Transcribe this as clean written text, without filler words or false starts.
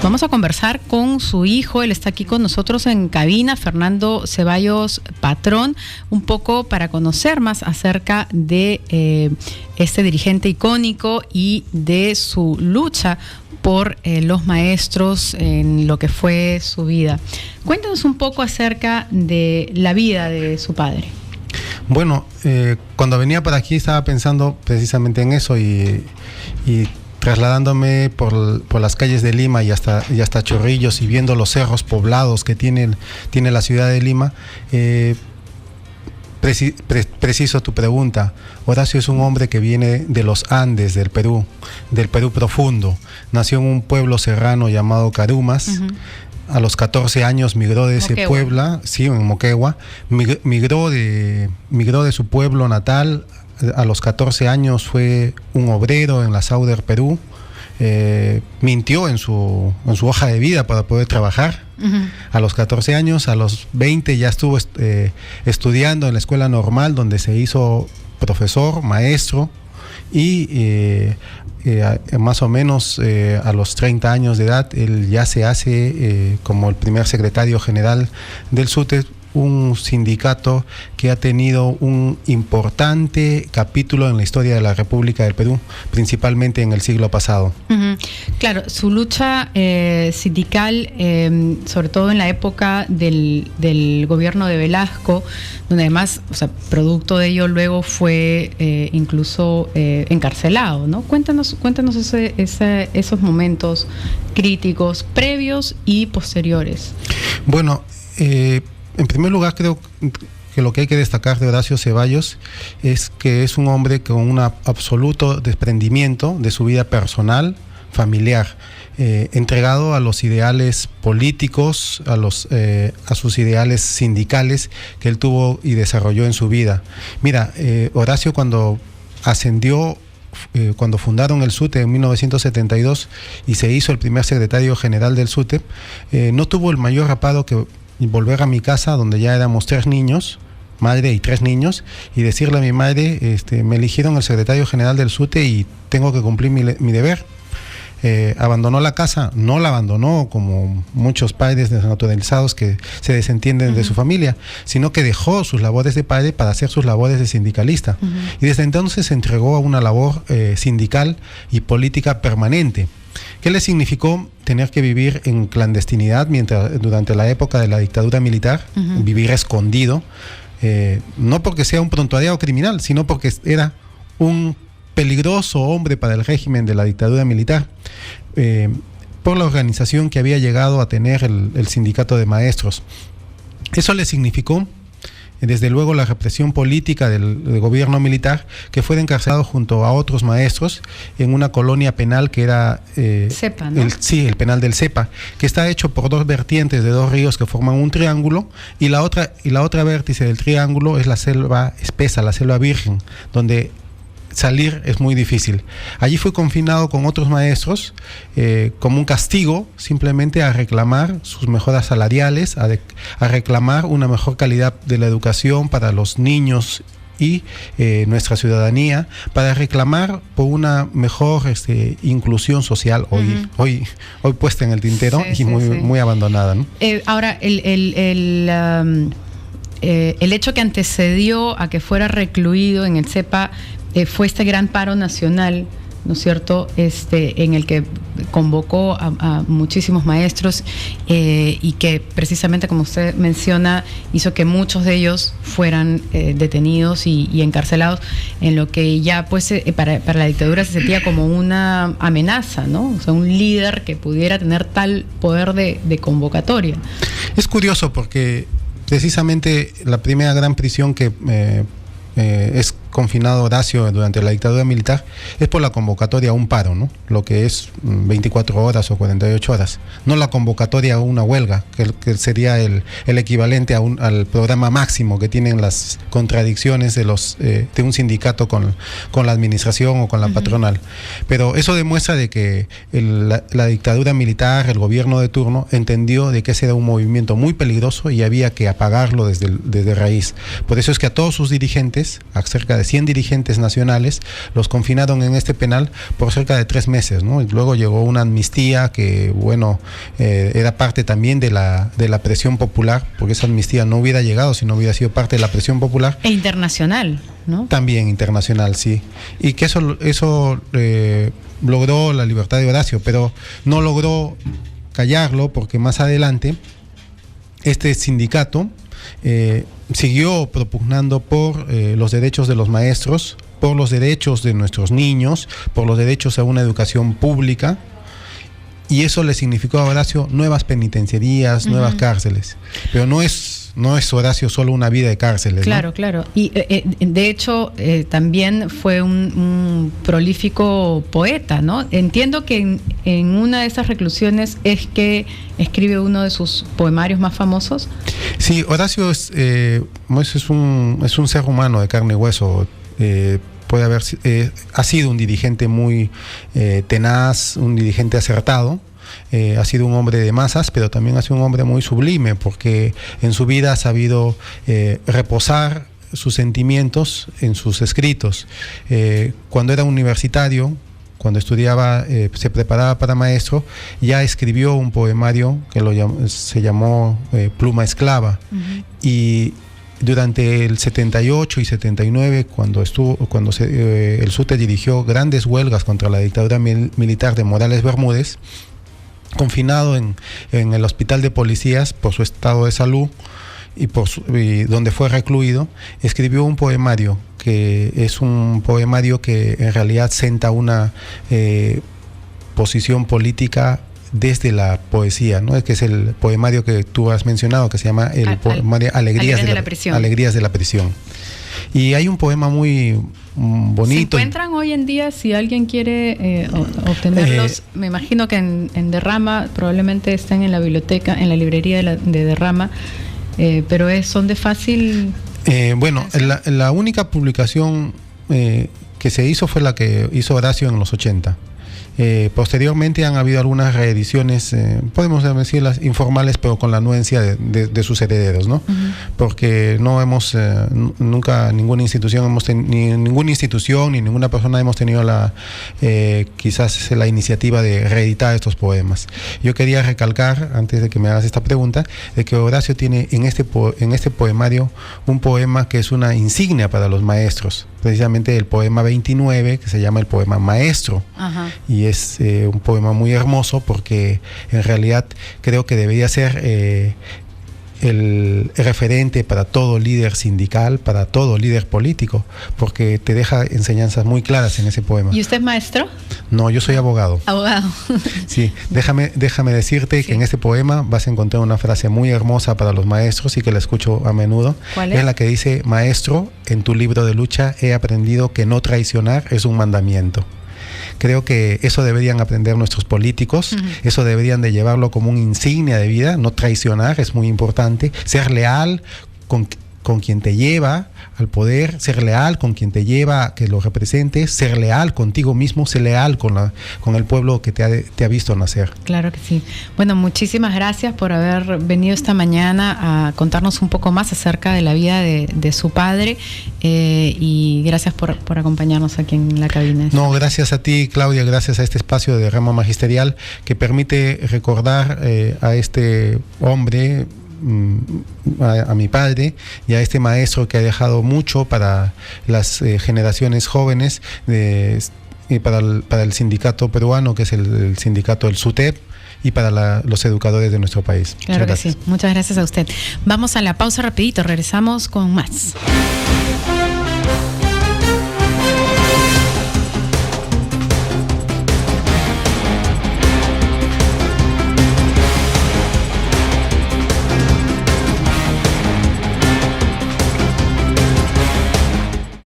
Vamos a conversar con su hijo, él está aquí con nosotros en cabina, Fernando Ceballos Patrón, un poco para conocer más acerca de este dirigente icónico y de su lucha por los maestros en lo que fue su vida. Cuéntanos un poco acerca de la vida de su padre. Bueno, cuando venía por aquí estaba pensando precisamente en eso y trasladándome por las calles de Lima y hasta Chorrillos y viendo los cerros poblados que tiene la ciudad de Lima, preciso tu pregunta. Horacio es un hombre que viene de los Andes del Perú profundo. Nació en un pueblo serrano llamado Carumas. Uh-huh. A los 14 años migró de ese pueblo, sí, en Moquegua, migró de su pueblo natal. A los 14 años fue un obrero en la Sauder, Perú. Mintió en su hoja de vida para poder trabajar. Uh-huh. A los 14 años, a los 20 ya estuvo estudiando en la escuela normal, donde se hizo profesor, maestro, y más o menos a los 30 años de edad, él ya se hace como el primer secretario general del SUTE, un sindicato que ha tenido un importante capítulo en la historia de la República del Perú, principalmente en el siglo pasado. Uh-huh. Claro, su lucha sindical, sobre todo en la época del gobierno de Velasco, donde además, o sea, producto de ello luego fue incluso encarcelado, ¿no? Cuéntanos esos momentos críticos previos y posteriores. Bueno, en primer lugar, creo que lo que hay que destacar de Horacio Ceballos es que es un hombre con un absoluto desprendimiento de su vida personal, familiar, entregado a los ideales políticos, a sus ideales sindicales que él tuvo y desarrolló en su vida. Mira, Horacio cuando ascendió, cuando fundaron el SUTE en 1972 y se hizo el primer secretario general del SUTE, no tuvo el mayor reparo que volver a mi casa, donde ya éramos 3 niños, madre y 3 niños, y decirle a mi madre, me eligieron el secretario general del SUTE y tengo que cumplir mi deber. Abandonó la casa, no la abandonó como muchos padres desnaturalizados que se desentienden uh-huh. de su familia, sino que dejó sus labores de padre para hacer sus labores de sindicalista. Uh-huh. Y desde entonces se entregó a una labor sindical y política permanente. ¿Qué le significó tener que vivir en clandestinidad durante la época de la dictadura militar? Uh-huh. Vivir escondido, no porque sea un prontuariado criminal, sino porque era un peligroso hombre para el régimen de la dictadura militar, por la organización que había llegado a tener el sindicato de maestros. Eso le significó, desde luego, la represión política del gobierno militar, que fue encarcelado junto a otros maestros en una colonia penal que era Cepa, ¿no? el penal del Cepa, que está hecho por 2 vertientes de 2 ríos que forman un triángulo, y la otra vértice del triángulo es la selva espesa, la selva virgen, donde salir es muy difícil. Allí fue confinado con otros maestros como un castigo, simplemente a reclamar sus mejoras salariales, a reclamar una mejor calidad de la educación para los niños y nuestra ciudadanía, para reclamar por una mejor inclusión social hoy puesta en el tintero y muy abandonada, ¿no? Ahora, el hecho que antecedió a que fuera recluido en el CEPA fue este gran paro nacional, ¿no es cierto?, en el que convocó a muchísimos maestros y que precisamente, como usted menciona, hizo que muchos de ellos fueran detenidos y encarcelados, en lo que ya pues para la dictadura se sentía como una amenaza, ¿no? O sea, un líder que pudiera tener tal poder de convocatoria. Es curioso porque precisamente la primera gran prisión que es confinado Horacio durante la dictadura militar es por la convocatoria a un paro, ¿no? Lo que es 24 horas o 48 horas, no la convocatoria a una huelga, que sería el equivalente al programa máximo que tienen las contradicciones de un sindicato con la administración o con la uh-huh. patronal. Pero eso demuestra de que la dictadura militar, el gobierno de turno, entendió de que ese era un movimiento muy peligroso y había que apagarlo desde raíz. Por eso es que a todos sus dirigentes, acerca de 100 dirigentes nacionales, los confinaron en este penal por cerca de 3 meses, ¿no? Y luego llegó una amnistía que, bueno, era parte también de la presión popular, porque esa amnistía no hubiera llegado si no hubiera sido parte de la presión popular. E internacional, ¿no? También internacional, sí. Y que eso logró la libertad de Horacio, pero no logró callarlo, porque más adelante este sindicato siguió propugnando por los derechos de los maestros, por los derechos de nuestros niños, por los derechos a una educación pública, y eso le significó a Horacio nuevas penitenciarías, nuevas cárceles. Pero no es Horacio solo una vida de cárceles, claro, ¿no? Claro. Y de hecho también fue un prolífico poeta, ¿no? Entiendo que en una de esas reclusiones es que escribe uno de sus poemarios más famosos. Sí, Horacio es un ser humano de carne y hueso. Ha sido un dirigente muy tenaz, un dirigente acertado. Ha sido un hombre de masas, pero también ha sido un hombre muy sublime, porque en su vida ha sabido reposar sus sentimientos en sus escritos. Cuando era universitario, cuando estudiaba, se preparaba para maestro, ya escribió un poemario que se llamó Pluma Esclava. Y durante el 78 y 79, cuando el SUTE dirigió grandes huelgas contra la dictadura militar de Morales Bermúdez, confinado en el hospital de policías por su estado de salud y donde fue recluido, escribió un poemario que es un poemario que en realidad senta una posición política desde la poesía, ¿no? Que es el poemario que tú has mencionado, que se llama el poemario Alegrías de la prisión. Y hay un poema muy bonito. ¿Se encuentran hoy en día, si alguien quiere obtenerlos? Me imagino que en Derrama probablemente están en la biblioteca, en la librería de Derrama, pero son de fácil... Bueno, la única publicación que se hizo fue la que hizo Horacio en los 80. Posteriormente han habido algunas reediciones, podemos decirlas informales, pero con la anuencia de sus herederos, ¿no? Porque no hemos nunca ninguna institución ni ninguna persona hemos tenido quizás la iniciativa de reeditar estos poemas. Yo quería recalcar, antes de que me hagas esta pregunta, de que Horacio tiene en este poemario un poema que es una insignia para los maestros, precisamente el poema 29, que se llama el poema Maestro. Y es un poema muy hermoso, porque en realidad creo que debería ser el referente para todo líder sindical, para todo líder político, porque te deja enseñanzas muy claras en ese poema. ¿Y usted es maestro? No, yo soy abogado. Abogado. Sí, déjame decirte que en este poema vas a encontrar una frase muy hermosa para los maestros y que la escucho a menudo. ¿Cuál es? Es la que dice: maestro, en tu libro de lucha he aprendido que no traicionar es un mandamiento. Creo que eso deberían aprender nuestros políticos, eso deberían de llevarlo como una insignia de vida. No traicionar es muy importante, ser leal con quien te lleva al poder, ser leal con quien te lleva a que lo representes, ser leal contigo mismo, ser leal con el pueblo que te ha visto nacer. Claro que sí. Bueno, muchísimas gracias por haber venido esta mañana a contarnos un poco más acerca de la vida de su padre, y gracias por acompañarnos aquí en la cabina. No, gracias a ti, Claudia, gracias a este espacio de Derrama Magisterial que permite recordar a este hombre, a mi padre, y a este maestro que ha dejado mucho para las generaciones jóvenes y para el sindicato peruano, que es el sindicato del SUTEP, y para los educadores de nuestro país. Claro que sí. Muchas gracias a usted. Vamos a la pausa rapidito, regresamos con más.